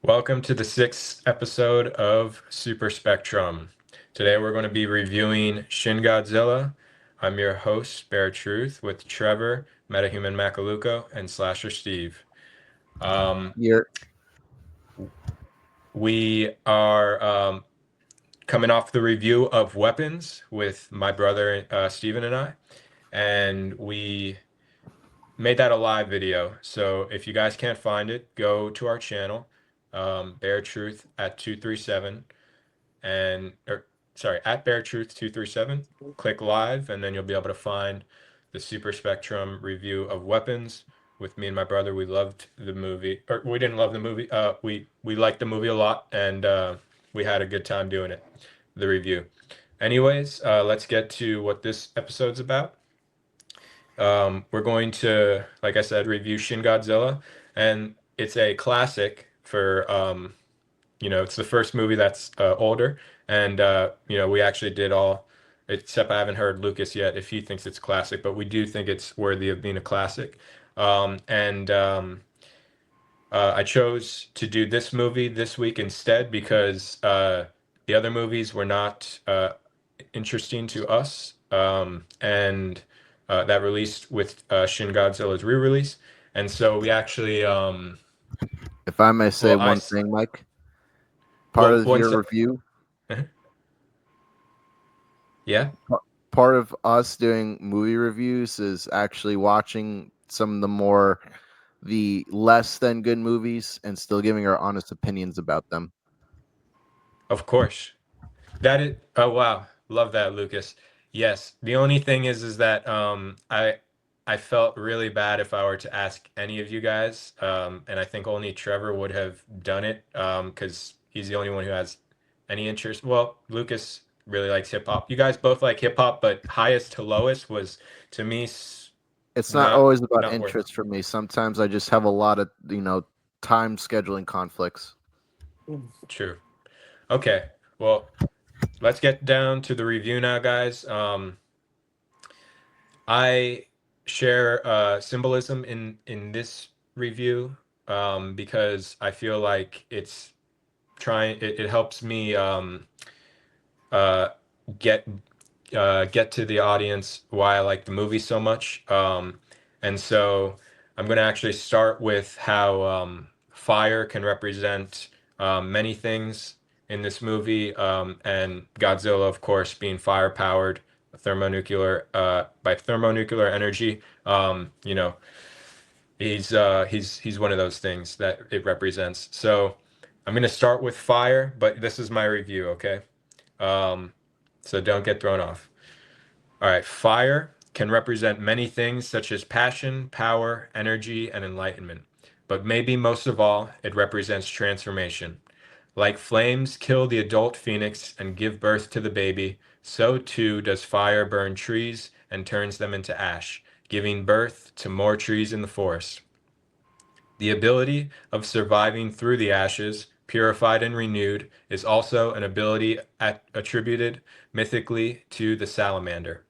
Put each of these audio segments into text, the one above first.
Welcome to the sixth episode of Super Spectrum. Today we're going to be reviewing Shin Godzilla. I'm your host, Bear Truth, with Trevor, Metahuman Macaluco, and Slasher Steve. You're We are coming off the review of Weapons with my brother Steven and I, and we made that a live video. So if you guys can't find it, go to our channel, Bear Truth at 237. At Bear Truth 237. Click live, and then you'll be able to find the Super Spectrum review of Weapons with me and my brother. We loved the movie, or we didn't love the movie. We liked the movie a lot, and we had a good time doing it, the review. Anyways, let's get to what this episode's about. We're going to, like I said, review Shin Godzilla, and it's a classic for it's the first movie that's older, and we actually did all, except I haven't heard Lucas yet if he thinks it's classic, but we do think it's worthy of being a classic. And I chose to do this movie this week instead because the other movies were not interesting to us, and that released with Shin Godzilla's re-release, and so we actually, if I may say well, one thing, Mike, part well, of one your sec. review, Yeah. part of us doing movie reviews is actually watching some of the less than good movies and still giving our honest opinions about them. Of course. That is, oh wow, love that, Lucas. Yes. The only thing is that I felt really bad if I were to ask any of you guys, and I think only Trevor would have done it, because he's the only one who has any interest. Well, Lucas really likes hip hop. You guys both like hip hop, but highest to lowest was to me It's not not always about not worth. interest for me. Sometimes I just have a lot of, time scheduling conflicts. True. Okay. Well, let's get down to the review now, guys. I share symbolism in this review, because I feel like it helps me uh, get get to the audience why I like the movie so much. And so I'm going to actually start with how fire can represent many things in this movie, and Godzilla, of course, being fire powered, thermonuclear by thermonuclear energy. He's one of those things that it represents. So I'm going to start with fire, but this is my review, okay? Um, so don't get thrown off. All right, fire can represent many things such as passion, power, energy, and enlightenment. But maybe most of all, it represents transformation. Like flames kill the adult phoenix and give birth to the baby, so too does fire burn trees and turns them into ash, giving birth to more trees in the forest. The ability of surviving through the ashes, purified and renewed, is also an ability attributed mythically to the salamander,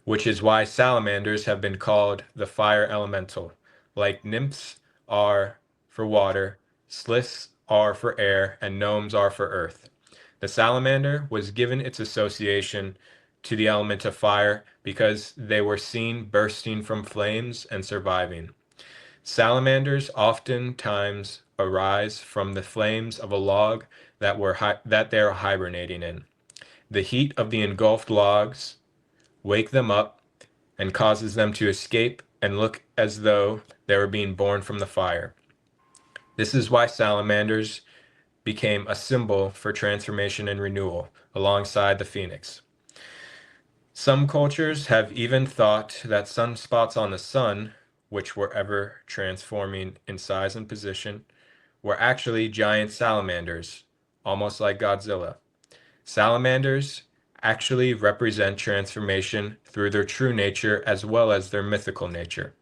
which is why salamanders have been called the fire elemental. Like nymphs are for water, sliths are for air, and gnomes are for earth. The salamander was given its association to the element of fire because they were seen bursting from flames and surviving. Salamanders oftentimes arise from the flames of a log that they are hibernating in. The heat of the engulfed logs wake them up and causes them to escape and look as though they were being born from the fire. This is why salamanders became a symbol for transformation and renewal alongside the phoenix. Some cultures have even thought that sunspots on the sun, which were ever transforming in size and position, were actually giant salamanders, almost like Godzilla. Salamanders actually represent transformation through their true nature as well as their mythical nature.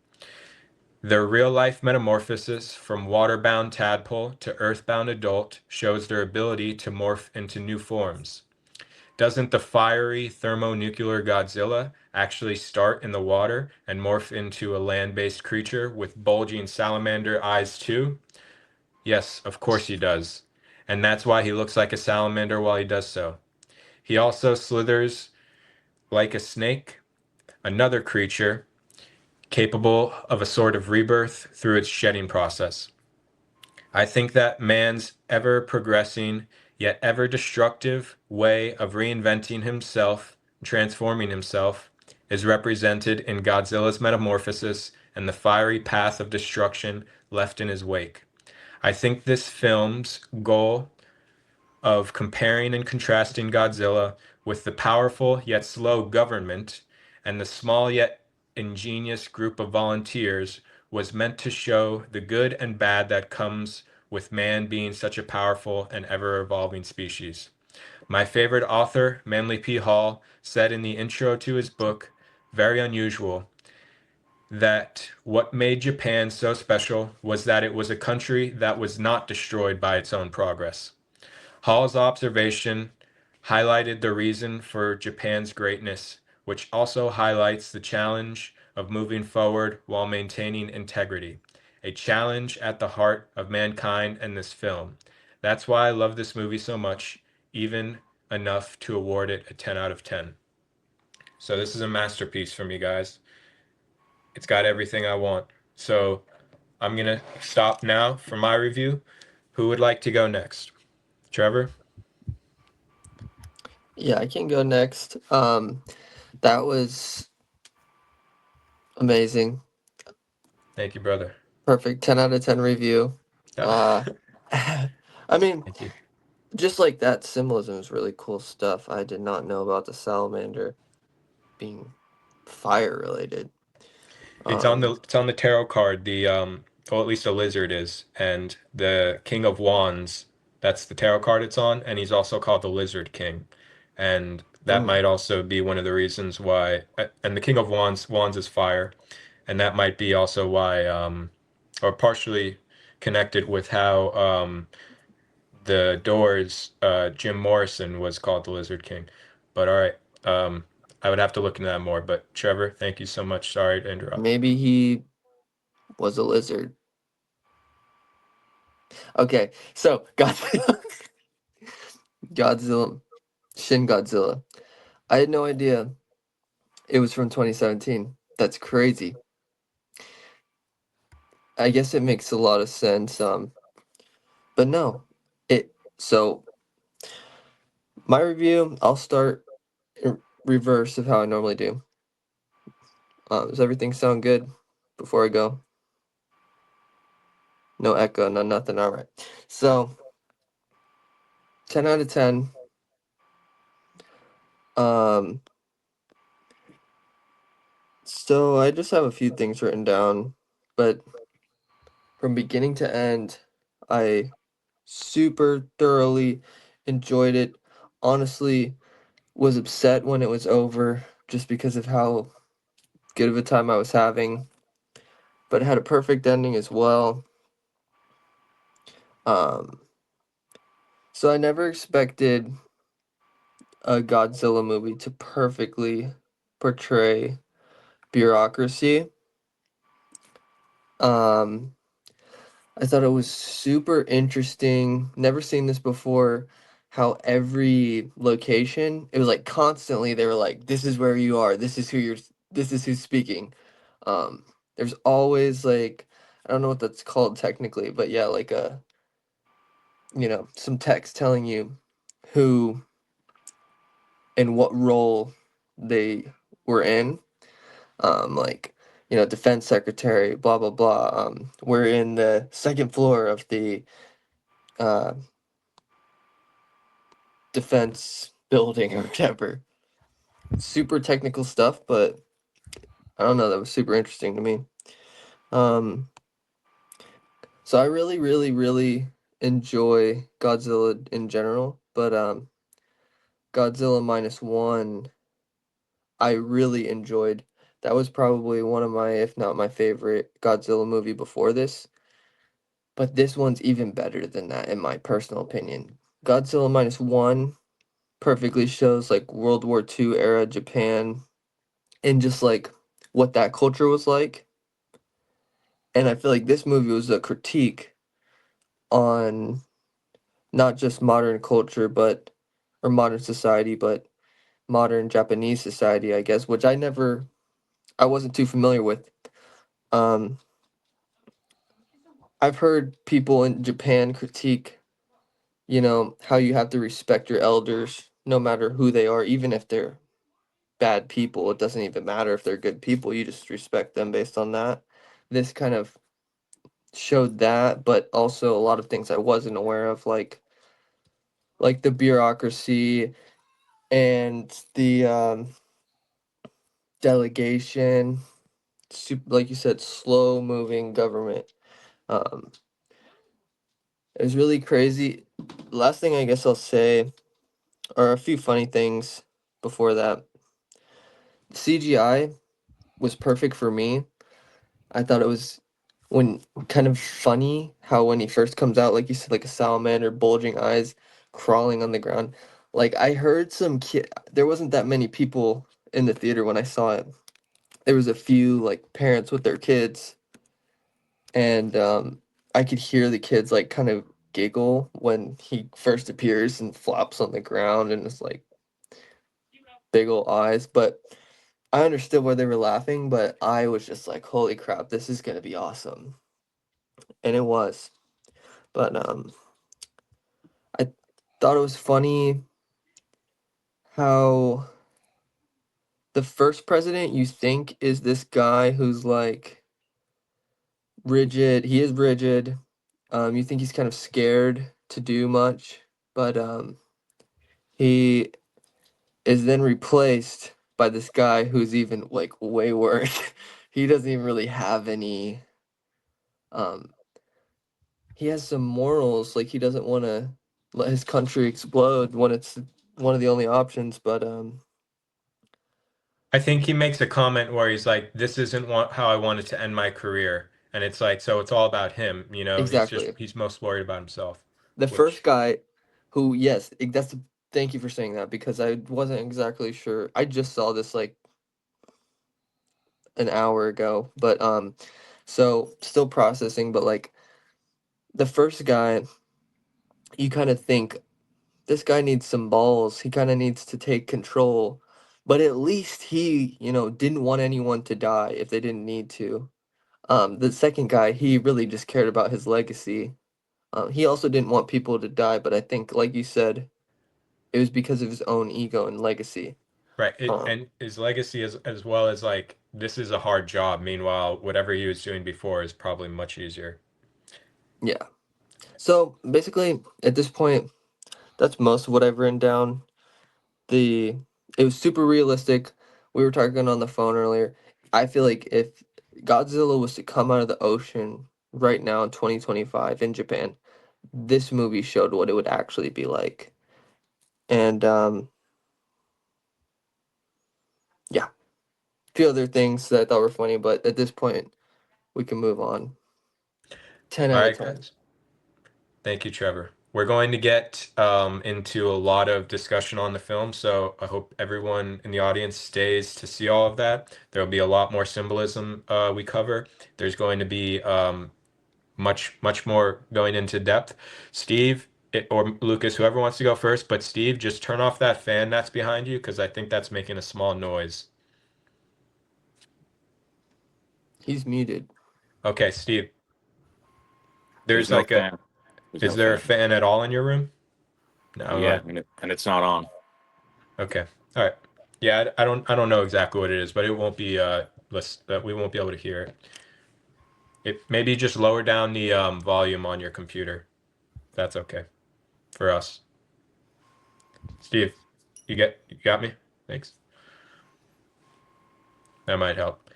Their real-life metamorphosis from water-bound tadpole to earth-bound adult shows their ability to morph into new forms. Doesn't the fiery thermonuclear Godzilla actually start in the water and morph into a land-based creature with bulging salamander eyes too? Yes, of course he does. And that's why he looks like a salamander while he does so. He also slithers like a snake, another creature capable of a sort of rebirth through its shedding process. I think that man's ever progressing, yet ever destructive way of reinventing himself, transforming himself, is represented in Godzilla's metamorphosis and the fiery path of destruction left in his wake. I think this film's goal of comparing and contrasting Godzilla with the powerful yet slow government and the small yet ingenious group of volunteers was meant to show the good and bad that comes with man being such a powerful and ever-evolving species. My favorite author, Manly P. Hall, said in the intro to his book, Very Unusual, that what made Japan so special was that it was a country that was not destroyed by its own progress. Hall's observation highlighted the reason for Japan's greatness, which also highlights the challenge of moving forward while maintaining integrity, a challenge at the heart of mankind and this film. That's why I love this movie so much, even enough to award it a 10 out of 10. So this is a masterpiece for me, guys. It's got everything I want. So I'm going to stop now for my review. Who would like to go next? Trevor? Yeah, I can go next. That was amazing. Thank you, brother. Perfect. 10 out of 10 review. Uh, I mean, Thank you. just like that symbolism is really cool stuff. I did not know about the salamander being fire related. It's on the tarot card, or at least a lizard is, and the King of Wands, that's the tarot card it's on, and he's also called the Lizard King. And that mm, might also be one of the reasons why, and the King of Wands is fire, and that might be also why, or partially connected with how the Doors, Jim Morrison was called the Lizard King. But all right, I would have to look into that more. But Trevor, thank you so much. Sorry to interrupt. maybe he was a lizard. Okay, so Godzilla, Godzilla, Shin Godzilla. I had no idea it was from 2017. That's crazy. I guess it makes a lot of sense. But no, it. So my review, I'll start in reverse of how I normally do. Does everything sound good before I go? No echo, no nothing. All right. So 10 out of 10. Um, so I just have a few things written down, but from beginning to end, I super thoroughly enjoyed it. Honestly, was upset when it was over just because of how good of a time I was having, but it had a perfect ending as well. Um, so I never expected a Godzilla movie to perfectly portray bureaucracy. Um, I thought it was super interesting. Never seen this before. How every location, it was like constantly they were like, "This is where you are. This is who you're. This is who's speaking." There's always like, I don't know what that's called technically, but yeah, like a some text telling you who and what role they were in. Like defense secretary, blah blah blah. We're in the second floor of the uh, defense building or whatever. Super technical stuff, but I don't know. That was super interesting to me. Um, so I really, really, really enjoy Godzilla in general, but Godzilla minus one, I really enjoyed. That was probably one of my, if not my favorite Godzilla movie before this. But this one's even better than that, in my personal opinion. Godzilla minus one perfectly shows like World War II era Japan and just like what that culture was like. And I feel like this movie was a critique on not just modern culture, but or modern society, but modern Japanese society, I guess, which I wasn't too familiar with. Um, I've heard people in Japan critique, how you have to respect your elders no matter who they are, even if they're bad people. It doesn't even matter if they're good people, you just respect them based on that. This kind of showed that, but also a lot of things I wasn't aware of, like the bureaucracy and the delegation, like you said, slow moving government. Um, it was really crazy. Last thing I guess I'll say are a few funny things before that. CGI was perfect for me. I thought it was when kind of funny how when he first comes out, like you said, like a salamander, bulging eyes, crawling on the ground. Like I heard some kid. There wasn't that many people in the theater when I saw it. There was a few like parents with their kids, and I could hear the kids like kind of giggle when he first appears and flops on the ground and it's like big old eyes. But I understood why they were laughing, but I was just like, holy crap, this is gonna be awesome. And it was. But I thought it was funny how the first president you think is this guy who's like rigid. He is rigid. You think he's kind of scared to do much, but he is then replaced by this guy who's even like way worse. He doesn't even really have any um he has some morals, like he doesn't want to let his country explode when it's one of the only options, but I think he makes a comment where he's like, "This isn't how I wanted to end my career," and it's like, so it's all about him. exactly. He's most worried about himself, The first which guy who, yes, thank you for saying that because I wasn't exactly sure. I just saw this like an hour ago, but so still processing, but like the first guy, you kind of think this guy needs some balls. He kind of needs to take control. But at least he, didn't want anyone to die if they didn't need to. The second guy, he really just cared about his legacy. He also didn't want people to die, but I think, like you said, it was because of his own ego and legacy. right, Um, and his legacy as well as like this is a hard job. Meanwhile, whatever he was doing before is probably much easier. yeah. So basically, at this point, that's most of what I've written down. The It was super realistic. We were talking on the phone earlier. I feel like if Godzilla was to come out of the ocean right now in 2025 in Japan, this movie showed what it would actually be like. And yeah, a few other things that I thought were funny, but at this point, we can move on. 10 All out of right, 10. guys. Thank you, Trevor. We're going to get into a lot of discussion on the film, so I hope everyone in the audience stays to see all of that. There will be a lot more symbolism we cover. There's going to be much more going into depth. Steve or Lucas, whoever wants to go first, but Steve, just turn off that fan that's behind you because I think that's making a small noise. He's muted. Okay, Steve, There's there's no like a, fan. There's is no there a fan. fan at all in your room? No, Yeah, and it's not on. okay. All right. Yeah, I don't know exactly what it is, but it won't be we won't be able to hear it. It maybe just lower down the volume on your computer. That's okay for us. Steve, you got me? Thanks. That might help.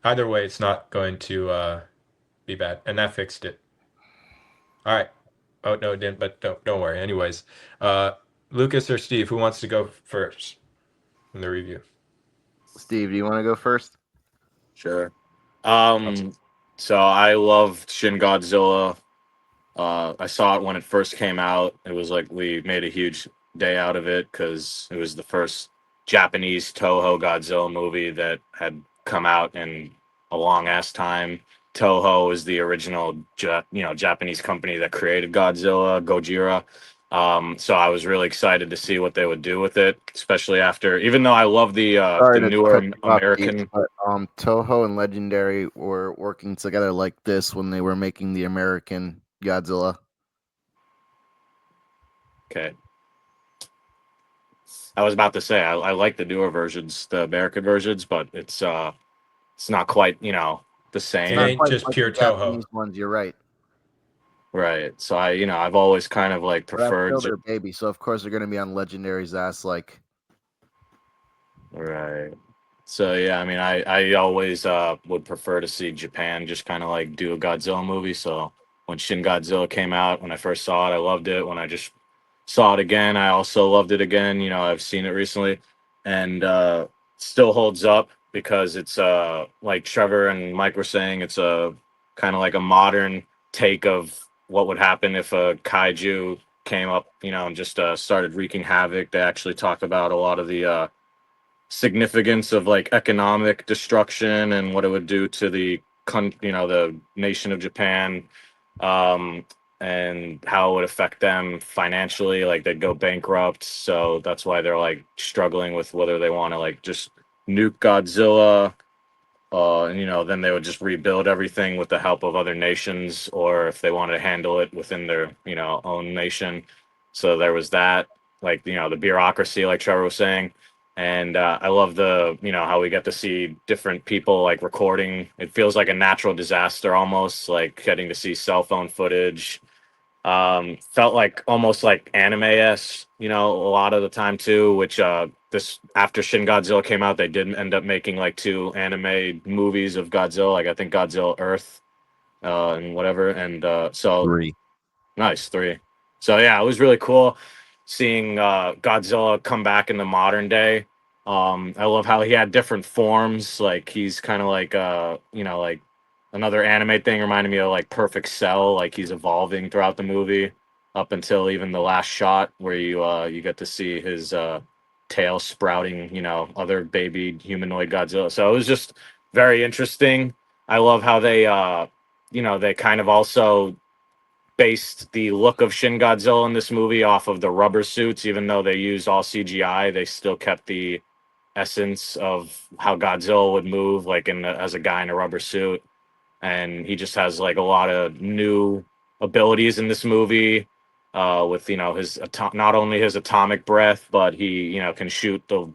Either way, it's not going to be bad. And that fixed it. All right. Oh no, it didn't, but don't worry. Anyways, uh Lucas or Steve, who wants to go first in the review? Steve, do you want to go first? Sure. Okay. So I loved Shin Godzilla. I saw it when it first came out. It was like we made a huge day out of it because it was the first Japanese Toho Godzilla movie that had come out in a long ass time. Toho is the original, Japanese company that created Godzilla, Gojira. So I was really excited to see what they would do with it, especially after, even though I love the Sorry to newer cut you off, Steve, American. but Toho and Legendary were working together like this when they were making the American Godzilla. Okay, I was about to say I like the newer versions, the American versions, but it's not quite the It's It not same. ain't quite just like pure the Toho. Japanese ones. You're right, Right. So I've always kind of like but that's preferred. still their baby. So of course they're going to be on Legendary's ass. Like, Right. So yeah, I mean, I always would prefer to see Japan just kind of like do a Godzilla movie. So when Shin Godzilla came out, when I first saw it, I loved it. When I just saw it again, I also loved it again. I've seen it recently, and still holds up because it's like Trevor and Mike were saying, it's a kind of like a modern take of what would happen if a kaiju came up, and just started wreaking havoc. They actually talk about a lot of the significance of like economic destruction and what it would do to the nation of Japan, um and how it would affect them financially, like they'd go bankrupt. So that's why they're like struggling with whether they want to like just nuke Godzilla, and then they would just rebuild everything with the help of other nations, or if they wanted to handle it within their own nation. So there was that, like the bureaucracy, like Trevor was saying. And I love the how we get to see different people like recording. It feels like a natural disaster, almost like getting to see cell phone footage. Felt like almost like anime-esque, a lot of the time too, which this after Shin Godzilla came out, they did end up making like two anime movies of Godzilla, like I think Godzilla Earth, and whatever. And so 3. nice, three. So yeah, it was really cool seeing Godzilla come back in the modern day. I love how he had different forms. Like he's kind of like like another anime thing reminded me of like Perfect Cell. Like he's evolving throughout the movie up until even the last shot where you get to see his tail sprouting. Other baby humanoid Godzilla. So it was just very interesting. I love how they kind of also based the look of Shin Godzilla in this movie off of the rubber suits. Even though they used all CGI, they still kept the essence of how Godzilla would move, like as a guy in a rubber suit. And he just has like a lot of new abilities in this movie. With his not only his atomic breath, but he can shoot the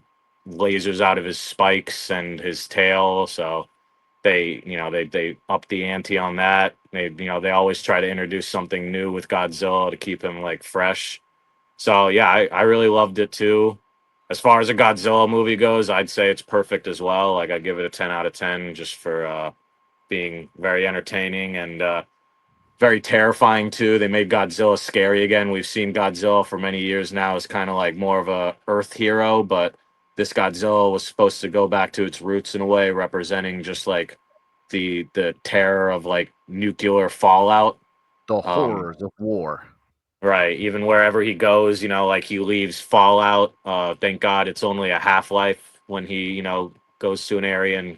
lasers out of his spikes and his tail. So they up the ante on that. They always try to introduce something new with Godzilla to keep him like fresh. So yeah, I really loved it too. As far as a Godzilla movie goes, I'd say it's perfect as well. Like I give it a 10 out of 10 just for being very entertaining and very terrifying too. They made Godzilla scary again. We've seen Godzilla for many years now as kind of like more of a Earth hero, but this Godzilla was supposed to go back to its roots in a way, representing just like the terror of like nuclear fallout. The Um, horrors of war. right. Even wherever he goes, like he leaves fallout. Thank God it's only a half life when he goes to an area and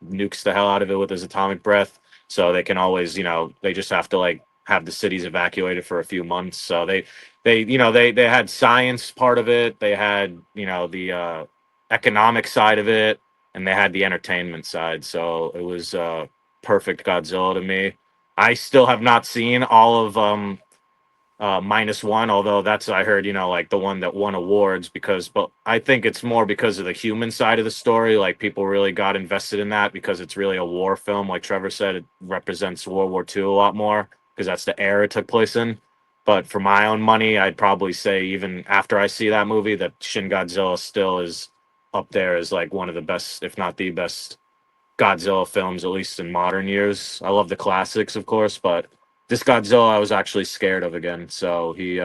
nukes the hell out of it with his atomic breath. So they can always, they just have to like have the cities evacuated for a few months. So they had science part of it. They had, the economic side of it, and they had the entertainment side. So it was perfect Godzilla to me. I still have not seen all of minus one, although that's I heard like the one that won awards, but I think it's more because of the human side of the story. Like people really got invested in that because it's really a war film. Like Trevor said, it represents World War II a lot more because that's the era it took place in. But for my own money, I'd probably say even after I see that movie, that Shin Godzilla still is up there as like one of the best, if not the best Godzilla films, at least in modern years. I love the classics, of course, but this Godzilla I was actually scared of again. So he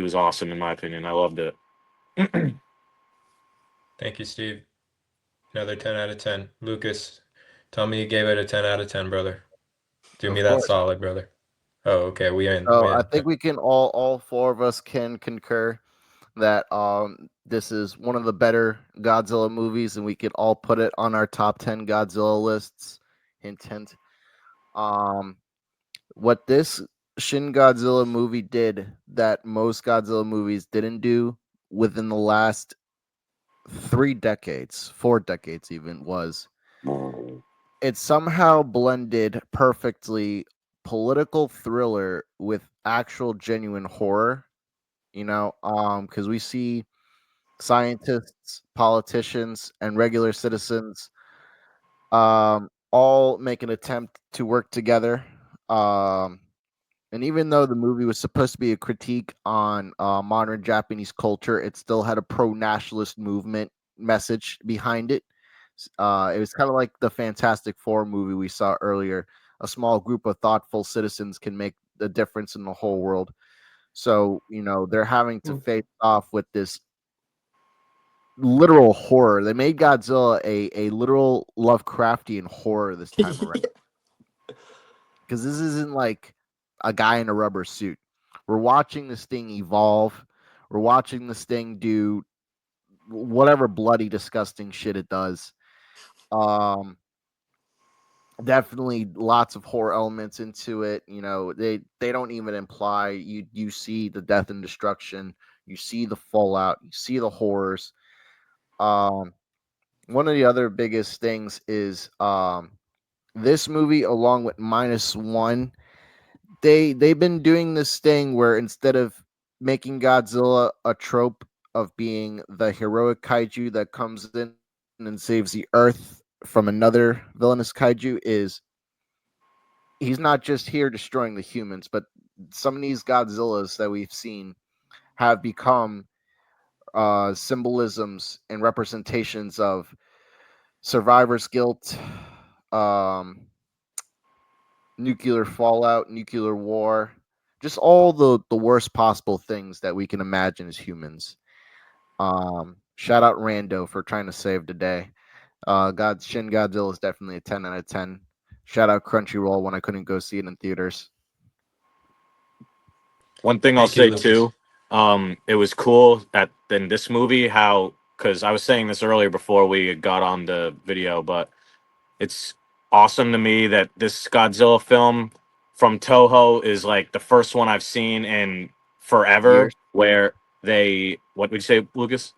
was awesome in my opinion. I loved it. Thank you, Steve. Another 10 out of 10. Lucas, tell me you gave it a 10 out of 10, brother. Do me Of that course. solid, brother. Oh, okay. We in. So We I in. think we can all four of us can concur that this is one of the better Godzilla movies, and we could all put it on our top 10 Godzilla lists. Hint, hint. Um, what this Shin Godzilla movie did that most Godzilla movies didn't do within the last 3 decades, 4 decades even, was it somehow blended perfectly political thriller with actual genuine horror. Because we see scientists, politicians, and regular citizens all make an attempt to work together. Um, and even though the movie was supposed to be a critique on modern Japanese culture, it still had a pro-nationalist movement message behind it. It was kind of like the Fantastic Four movie we saw earlier. A small group of thoughtful citizens can make the difference in the whole world. So, they're having to Hmm. face off with this literal horror. They made Godzilla a literal Lovecraftian horror this time around. Because this isn't like a guy in a rubber suit. We're watching this thing evolve. We're watching this thing do whatever bloody, disgusting shit it does. Definitely lots of horror elements into it. They don't even imply you see the death and destruction. You see the fallout. You see the horrors. One of the other biggest things is this movie, along with minus one, they've been doing this thing where instead of making Godzilla a trope of being the heroic kaiju that comes in and saves the earth from another villainous kaiju, is he's not just here destroying the humans, but some of these Godzillas that we've seen have become symbolisms and representations of survivor's guilt, um, nuclear fallout, nuclear war, just all the worst possible things that we can imagine as humans. Shout out Rando for trying to save the day. Shin Godzilla is definitely a 10 out of 10. Shout out Crunchyroll when I couldn't go see it in theaters. One thing I'll Thank you, say Lucas. too, it was cool that in this movie how because I was saying this earlier before we got on the video, but it's awesome to me that this Godzilla film from Toho is like the first one I've seen in forever Years. where they what would you say, Lucas?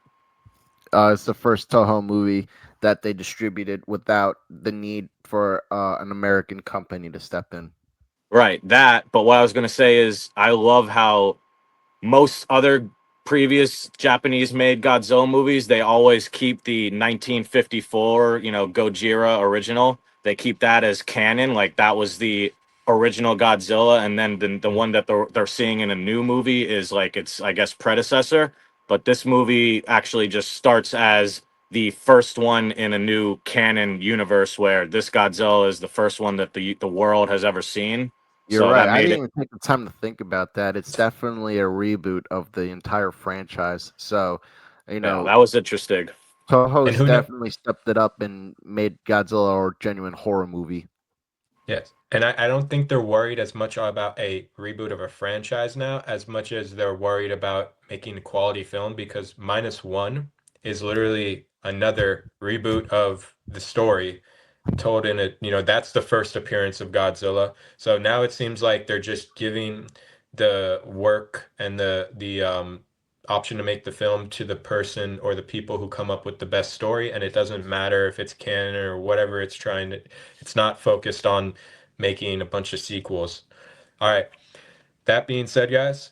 It's the first Toho movie that they distributed without the need for an American company to step in. Right, that. But what I was gonna say is I love how most other previous Japanese made Godzilla movies, they always keep the 1954, Gojira original. They keep that as canon, like that was the original Godzilla, and then the one that they're seeing in a new movie is like its, I guess, predecessor. But this movie actually just starts as the first one in a new canon universe where this Godzilla is the first one that the world has ever seen. You're So right. that I made didn't it, even take the time to think about that. It's definitely a reboot of the entire franchise. So, you yeah, know, that was interesting. And Toho's who know? definitely stepped it up and made Godzilla a genuine horror movie. Yes. And I don't think they're worried as much about a reboot of a franchise now as much as they're worried about making a quality film because minus one is literally another reboot of the story told in it, that's the first appearance of Godzilla. So now it seems like they're just giving the work and the option to make the film to the person or the people who come up with the best story, and it doesn't matter if it's canon or whatever it's trying to, it's not focused on making a bunch of sequels. All right. That being said, guys,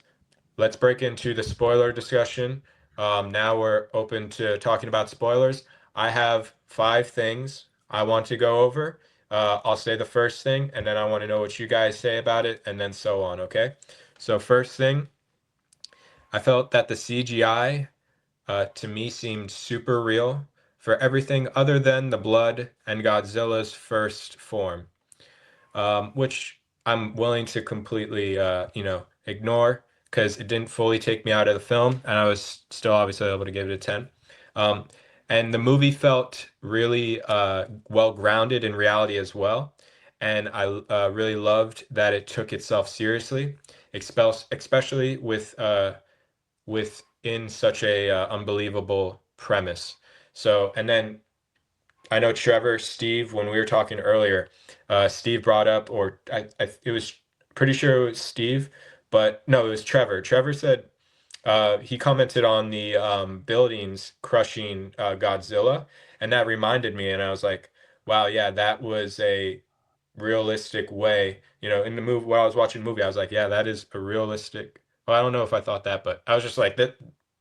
let's break into the spoiler discussion. Now we're open to talking about spoilers. I have 5 things I want to go over. I'll say the first thing, and then I want to know what you guys say about it, and then so on, okay? So, first thing, I felt that the CGI to me seemed super real for everything other than the blood and Godzilla's first form, which I'm willing to completely, ignore because it didn't fully take me out of the film, and I was still obviously able to give it a 10. Um, and the movie felt really well grounded in reality as well, and I really loved that it took itself seriously, especially within such a unbelievable premise. So, and then I know Trevor, Steve, when we were talking earlier, Steve brought up, or it was pretty sure it was Steve, but no, it was Trevor. Trevor said he commented on the buildings crushing Godzilla, and that reminded me, and I was like, wow, yeah, that was a realistic way. In the movie, while I was watching the movie, I was like, yeah, that is a realistic. Well, I don't know if I thought that, but I was just like that.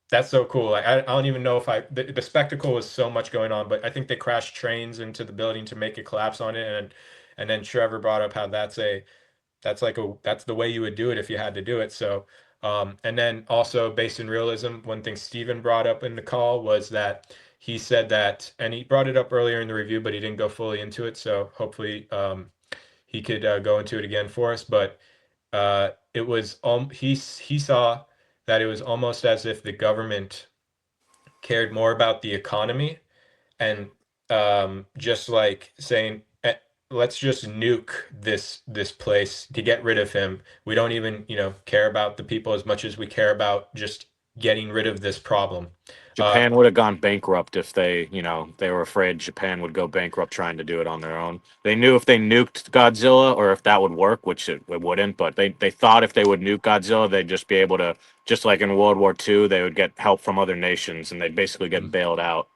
That's so cool. Like I don't even know if the spectacle was so much going on, but I think they crashed trains into the building to make it collapse on it, and then Trevor brought up how that's the way you would do it if you had to do it. So, and then also based in realism, one thing Steven brought up in the call was that he said that, and he brought it up earlier in the review, but he didn't go fully into it. So hopefully, he could go into it again for us. But it was he saw that it was almost as if the government cared more about the economy and just like saying, let's just nuke this place to get rid of him. We don't even, care about the people as much as we care about just getting rid of this problem. Uh, Japan would have gone bankrupt if they were afraid Japan would go bankrupt trying to do it on their own. They knew if they nuked Godzilla or if that would work, which it wouldn't, but they thought if they would nuke Godzilla, they'd just be able to, just like in World War II, they would get help from other nations and they'd basically get bailed out.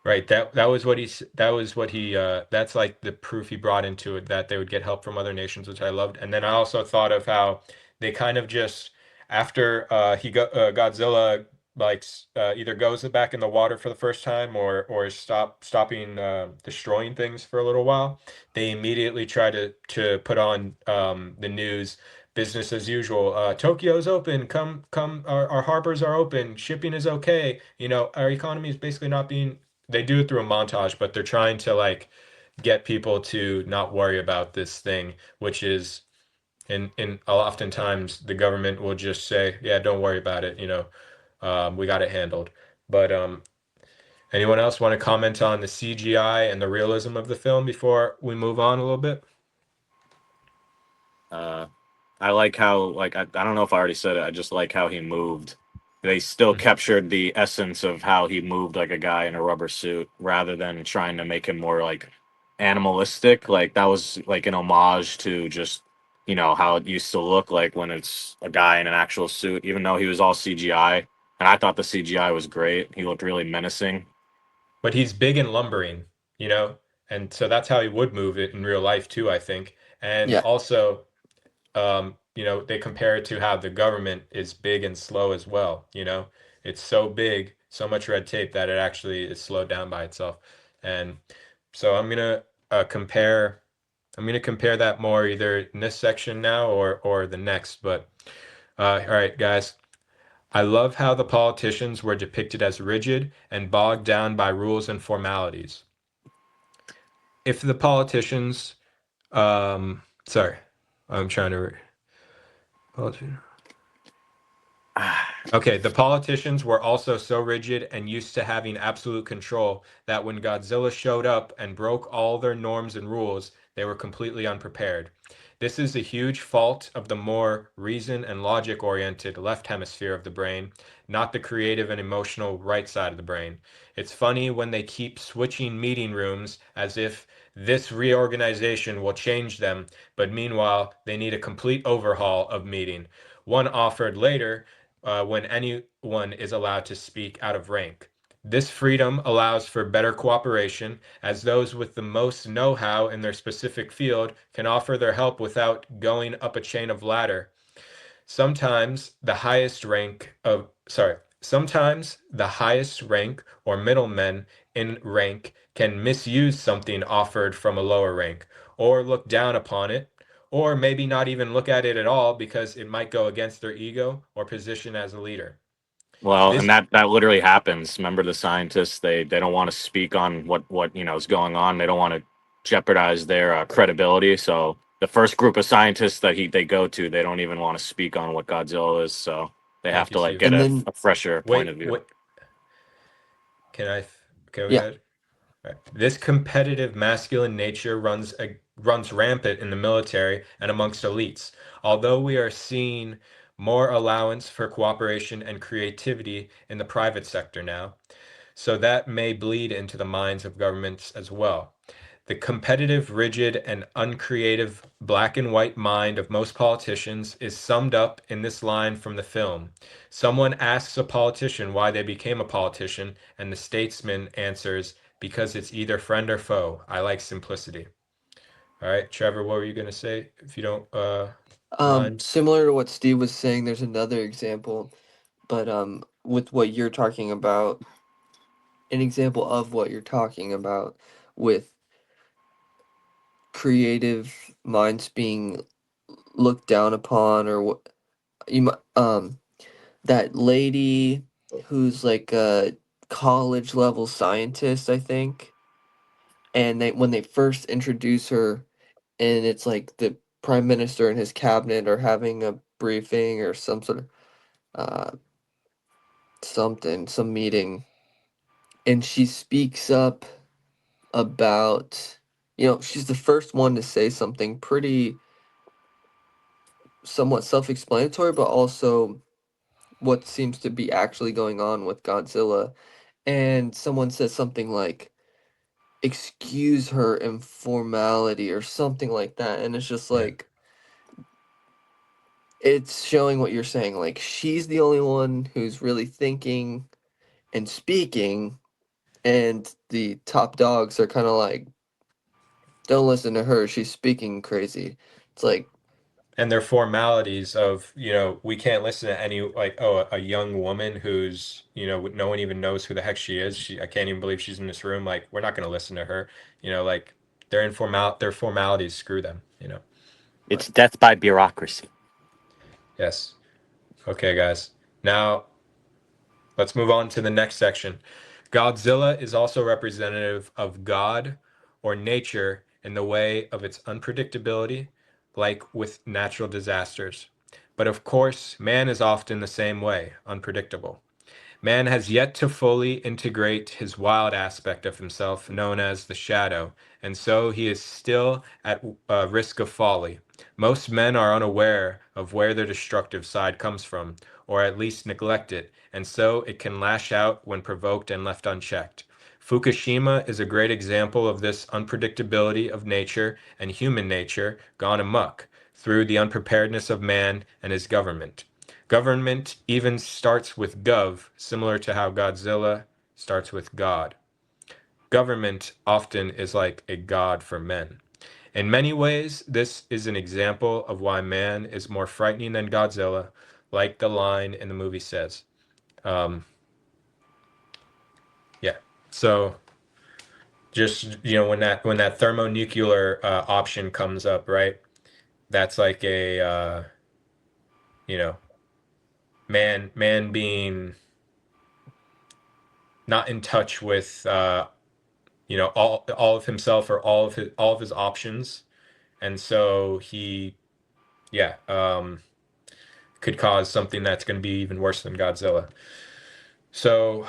Right. That was what that's like the proof he brought into it, that they would get help from other nations, which I loved. And then I also thought of how they kind of just after Godzilla either goes back in the water for the first time or stopping destroying things for a little while, they immediately try to put on the news, business as usual. Tokyo's open. Come. Our harbors are open. Shipping is okay. Our economy is basically not being, they do it through a montage, but they're trying to like get people to not worry about this thing, which is in oftentimes the government will just say, yeah, don't worry about it, we got it handled. But anyone else want to comment on the CGI and the realism of the film before we move on a little bit? Uh, I like how, like, I don't know if I already said it. I just like how he moved. They still Mhm. captured the essence of how he moved like a guy in a rubber suit rather than trying to make him more like animalistic. Like, that was like an homage to just, how it used to look like when it's a guy in an actual suit, even though he was all CGI. And I thought the CGI was great. He looked really menacing. But he's big and lumbering, you know, and so that's how he would move it in real life too, I think. And Yeah. also, they compare it to how the government is big and slow as well. It's so big, so much red tape that it actually is slowed down by itself. And so compare. I'm gonna compare that more either in this section now or the next. But all right, guys. I love how the politicians were depicted as rigid and bogged down by rules and formalities. If the politicians, sorry, I'm trying to. Okay, the politicians were also so rigid and used to having absolute control that when Godzilla showed up and broke all their norms and rules, they were completely unprepared. This is a huge fault of the more reason and logic oriented left hemisphere of the brain, not the creative and emotional right side of the brain. It's funny when they keep switching meeting rooms as if this reorganization will change them, but meanwhile, they need a complete overhaul of meeting. One offered later when anyone is allowed to speak out of rank. This freedom allows for better cooperation, as those with the most know how in their specific field can offer their help without going up a chain of ladder. Sometimes the highest rank of, sorry, sometimes the highest rank or middlemen in rank can misuse something offered from a lower rank, or look down upon it, or maybe not even look at it at all because it might go against their ego or position as a leader. Well, and This, that literally happens. Remember the scientists, they don't want to speak on what is going on. They don't want to jeopardize their credibility. So the first group of scientists that they go to, they don't even want to speak on what Godzilla is. So they have thank you, to like Steve. get And then a fresher point Wait, of view. wait, can we yeah. ahead? Right. This competitive masculine nature runs rampant in the military and amongst elites. Although we are seeing more allowance for cooperation and creativity in the private sector now, so that may bleed into the minds of governments as well. The competitive, rigid, and uncreative black and white mind of most politicians is summed up in this line from the film. Someone asks a politician why they became a politician, and the statesman answers, because it's either friend or foe. I like simplicity. All right, Trevor, what were you going to say if you don't mind? Similar to what Steve was saying, there's another example, but with what you're talking about, an example of what you're talking about with creative minds being looked down upon, or what that lady who's like a college level scientist, I think, and they when they first introduce her, and it's like the prime minister and his cabinet are having a briefing or some sort of uh some meeting, and she speaks up about, she's the first one to say something pretty somewhat self-explanatory, but also what seems to be actually going on with Godzilla. And someone says something like, excuse her informality or something like that. And it's just Yeah. like, it's showing what you're saying. Like, she's the only one who's really thinking and speaking, and the top dogs are kind of like, don't listen to her. She's speaking crazy. It's like, And their formalities of, we can't listen to any, like, oh, a young woman who's, no one even knows who the heck she is. I can't even believe she's in this room. Like, we're not going to listen to her. Like their formalities, screw them. It's death by bureaucracy. Yes. Okay, guys. Now let's move on to the next section. Godzilla is also representative of God or nature in the way of its unpredictability, like with natural disasters. But of course, man is often the same way, unpredictable. Man has yet to fully integrate his wild aspect of himself, known as the shadow, and so he is still at risk of folly. Most men are unaware of where their destructive side comes from, or at least neglect it, and so it can lash out when provoked and left unchecked. Fukushima is a great example of this unpredictability of nature and human nature gone amok through the unpreparedness of man and his government. Government even starts with gov, similar to how Godzilla starts with God. Government often is like a god for men. In many ways, this is an example of why man is more frightening than Godzilla, like the line in the movie says. Um, yeah. So just when that thermonuclear option comes up, right? That's like a you know man being not in touch with all of himself or all of his options, and so he yeah could cause something that's going to be even worse than Godzilla. So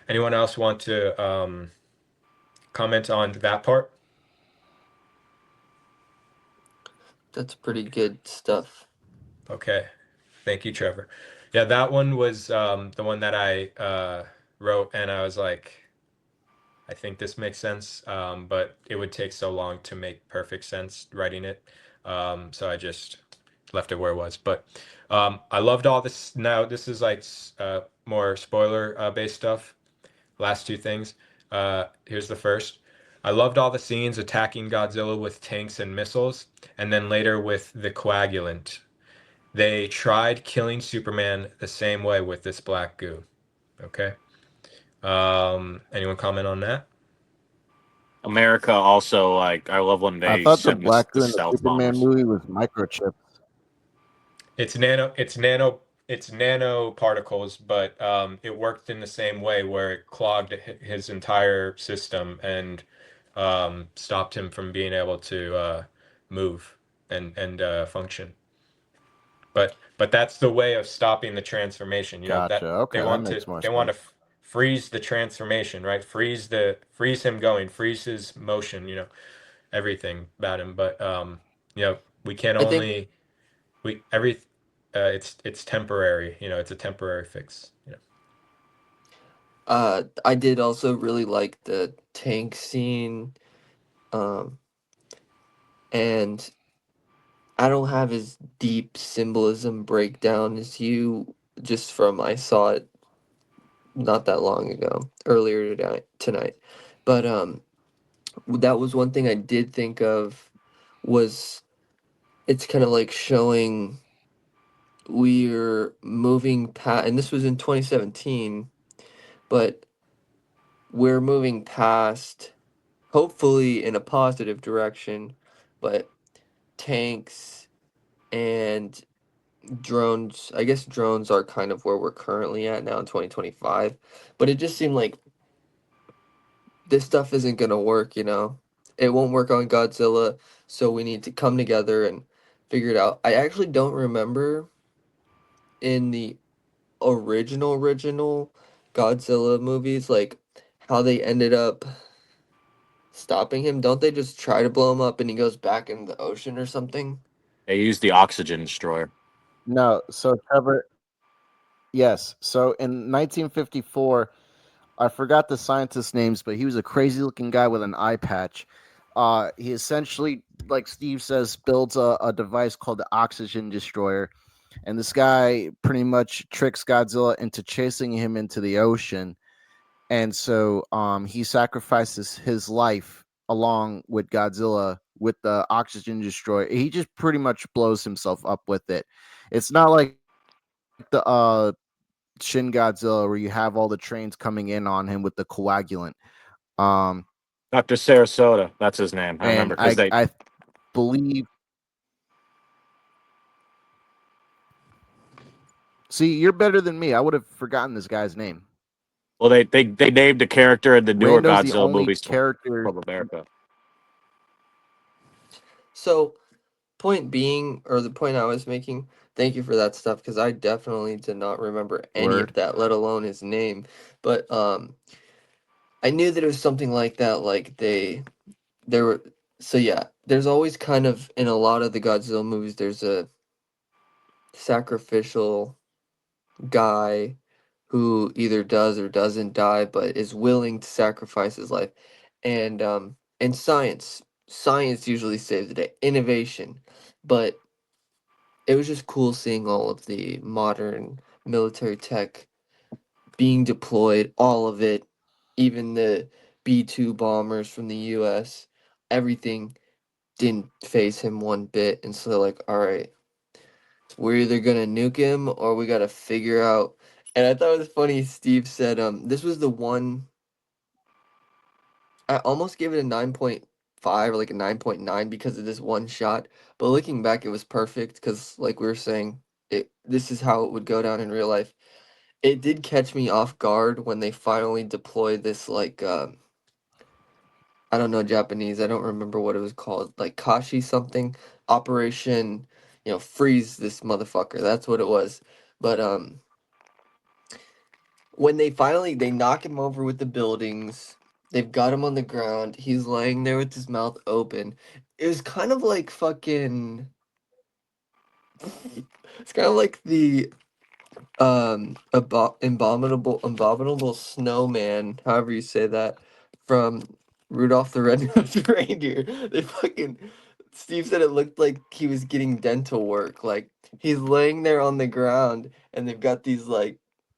anyone else want to comment on that part? that's pretty good stuff. Okay, thank you, Trevor. Yeah, that one was the one that I wrote, and I was like, I think this makes sense, but it would take so long to make perfect sense writing it. So I just left it where it was. But I loved all this. Now, this is like more spoiler based stuff. Last two things. Here's the first. I loved all the scenes attacking Godzilla with tanks and missiles, and then later with the coagulant. They tried killing Superman the same way with this black goo. Okay. Anyone comment on that? America also, like, I love when I they thought the send Black the Goo in the stealth Superman bombers. movie was microchipped. It's nanoparticles, but it worked in the same way where it clogged his entire system and stopped him from being able to move and function. But that's the way of stopping the transformation. Gotcha. That they Okay, that want to makes more they want sense. to freeze the transformation, right? Freeze him going, freeze his motion. Everything about him. But we can I think only we every it's temporary. It's a temporary fix. I did also really like the tank scene. Um, and I don't have as deep symbolism breakdown as you, just from I saw it not that long ago, earlier tonight. But that was one thing I did think of, was it's kind of like showing we're moving past, and this was in 2017, but we're moving past, hopefully in a positive direction, but tanks and drones. I guess drones are kind of where we're currently at now in 2025, but it just seemed like this stuff isn't gonna work, you know? It won't work on Godzilla, so we need to come together and figure it out. I actually don't remember in the original Godzilla movies, like how they ended up stopping him. Don't they just try to blow him up and he goes back in the ocean or something? They used the oxygen destroyer. No, so Trevor, yes. So in 1954, I forgot the scientist's names, but he was a crazy looking guy with an eye patch. He essentially, like Steve says, builds a device called the oxygen destroyer. And this guy pretty much tricks Godzilla into chasing him into the ocean. And so he sacrifices his life along with Godzilla with the oxygen destroyer. He just pretty much blows himself up with it. It's not like the Shin Godzilla where you have all the trains coming in on him with the coagulant. Um, Dr. Sarasota, that's his name. I and remember because they I believe. See, you're better than me. I would have forgotten this guy's name. well they named a character in the newer Rando's the Godzilla only movies character. Club America. So, point being, or the point I was making, thank you for that stuff, because I definitely did not remember any of Word. that, let alone his name. But I knew that it was something like that, like there were, so yeah, there's always kind of, in a lot of the Godzilla movies, there's a sacrificial guy who either does or doesn't die, but is willing to sacrifice his life. And science usually saves the day. Innovation. But it was just cool seeing all of the modern military tech being deployed, all of it, even the B-2 bombers from the US, everything didn't phase him one bit. And so, like, all right, we're either gonna nuke him or we gotta figure out. And I thought it was funny. Steve said, this was the one. I almost gave it a 9.5 or like a 9.9 because of this one shot. But looking back, it was perfect because, like we were saying, this is how it would go down in real life. It did catch me off guard when they finally deployed this, like, I don't know Japanese. I don't remember what it was called, like Kashi something operation. Freeze this motherfucker. That's what it was. But when they knock him over with the buildings, they've got him on the ground. He's laying there with his mouth open. It was kind of like fucking. It's kind of like the abominable snowman, however you say that, from Rudolph the Red-Nosed Reindeer. They fucking Steve said it looked like he was getting dental work. Like, he's laying there on the ground and they've got these like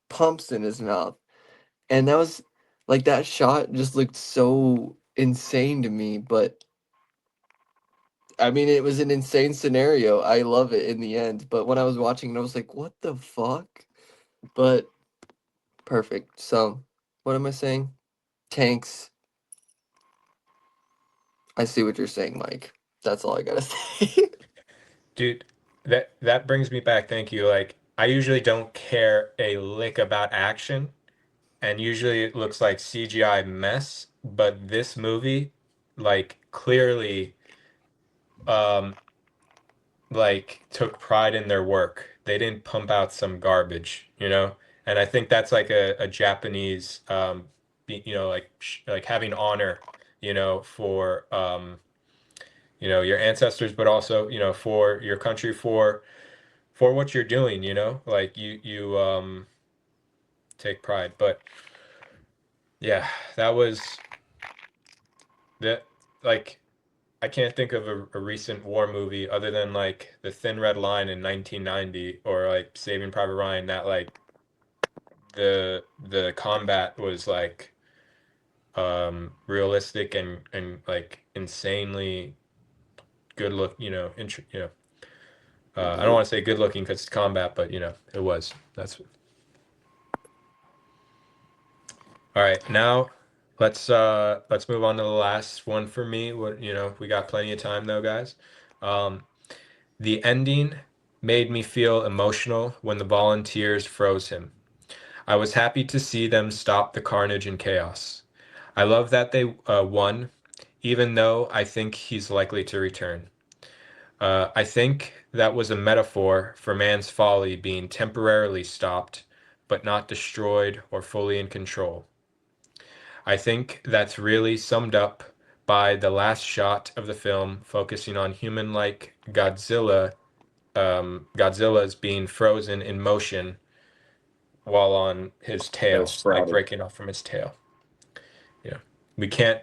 pumps in his mouth. And that was like, that shot just looked so insane to me, but I mean, it was an insane scenario. I love it in the end, but when I was watching it, I was like, what the fuck? But perfect. So, what am I saying? Tanks. I see what you're saying, Mike. That's all I gotta say. Dude, that brings me back. Thank you. Like, I usually don't care a lick about action, and usually it looks like CGI mess, but this movie, like, clearly, um, like took pride in their work. They didn't pump out some garbage, you know? And I think that's like a Japanese, like like having honor, for your ancestors, but also, for your country, for what you're doing, like you take pride. But yeah, that was that like I can't think of a recent war movie other than like The Thin Red Line in 1990 or like Saving Private Ryan that like the combat was like realistic and like insanely good look, I don't want to say good looking because it's combat, but it was. That's all right. Now let's move on to the last one for me. What we got plenty of time though, guys. Um, the ending made me feel emotional when the volunteers froze him. I was happy to see them stop the carnage and chaos. I love that they won, even though I think he's likely to return. I think that was a metaphor for man's folly being temporarily stopped, but not destroyed or fully in control. I think that's really summed up by the last shot of the film, focusing on human-like Godzilla's being frozen in motion while on his It's tail, like shrouded. breaking off from his tail. Yeah. We can't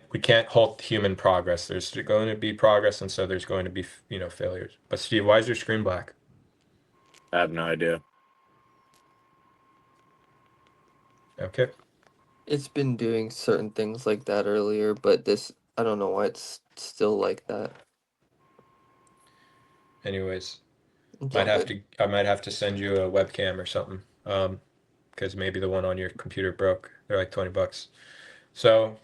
halt human progress. There's going to be progress, and so there's going to be, failures. But Steve, why is your screen black? I have no idea. Okay. It's been doing certain things like that earlier, but this, I don't know why it's still like that. Anyways, It's might all have good. to I might have to send you a webcam or something. Because maybe the one on your computer broke. They're like $20. So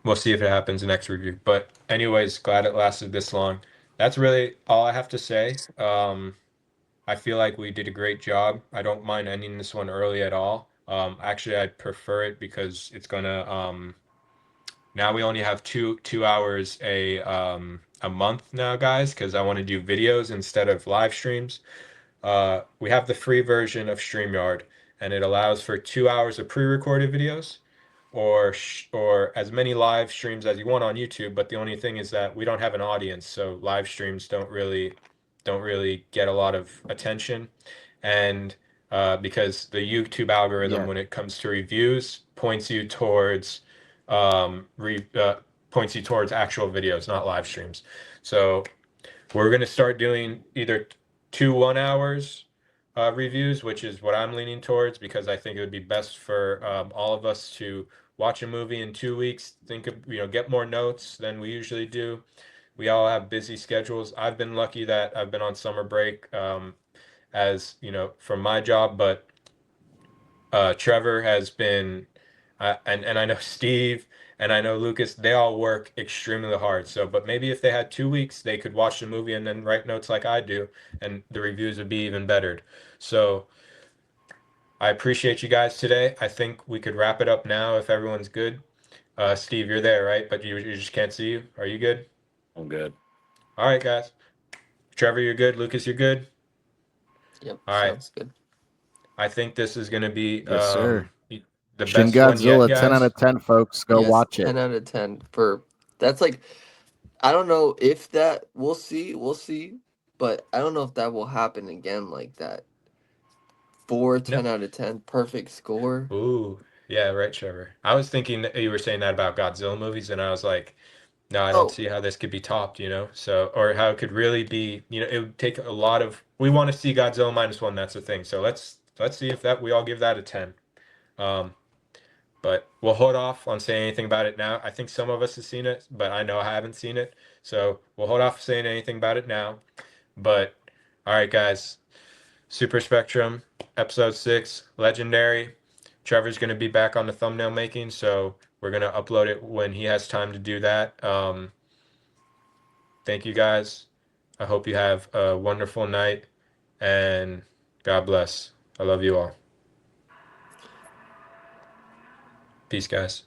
we'll see if it happens next review. But anyways, glad it lasted this long. That's really all I have to say. I feel like we did a great job. I don't mind ending this one early at all. Actually, I'd prefer it because it's gonna now we only have two hours a month now, guys, because I want to do videos instead of live streams. We have the free version of StreamYard, and it allows for 2 hours of pre-recorded videos, or as many live streams as you want on YouTube. But the only thing is that we don't have an audience, so live streams don't really get a lot of attention, and because the YouTube algorithm, Yeah. when it comes to reviews, um, re, uh, points you towards actual videos, not live streams. So we're going to start doing either 2 1 hours reviews, which is what I'm leaning towards because I think it would be best for all of us to watch a movie in 2 weeks, think of, get more notes than we usually do. We all have busy schedules. I've been lucky that I've been on summer break, as from my job, but Trevor has been, and I know Steve and I know Lucas, they all work extremely hard. So, but maybe if they had 2 weeks, they could watch the movie and then write notes like I do, and the reviews would be even bettered. So, I appreciate you guys today. I think we could wrap it up now if everyone's good. Steve, you're there, right? But you just can't see you. Are you good? I'm good. All right, guys. Trevor, you're good. Lucas, you're good. Yep, All right. sounds good. I think this is going to be Yes, sir. the Shin best one yet, Godzilla, 10 out guys. of 10, folks. Go Yes, watch it. 10 out of 10 for that's like I don't know if that we'll see, but I don't know if that will happen again like that. Four No. 10 out of 10, perfect score. Ooh, yeah, right, Trevor. I was thinking that you were saying that about Godzilla movies, and I was like, no, I don't Oh, see how this could be topped. So, or how it could really be, it would take a lot of, we want to see Godzilla -1, that's the thing. So let's see if that we all give that a 10. Um, but we'll hold off on saying anything about it now. I think some of us have seen it, but I know I haven't seen it. So we'll hold off saying anything about it now. But all right, guys. Super Spectrum, episode 6, legendary. Trevor's going to be back on the thumbnail making, so we're going to upload it when he has time to do that. Thank you guys. I hope you have a wonderful night, and God bless. I love you all. Peace, guys.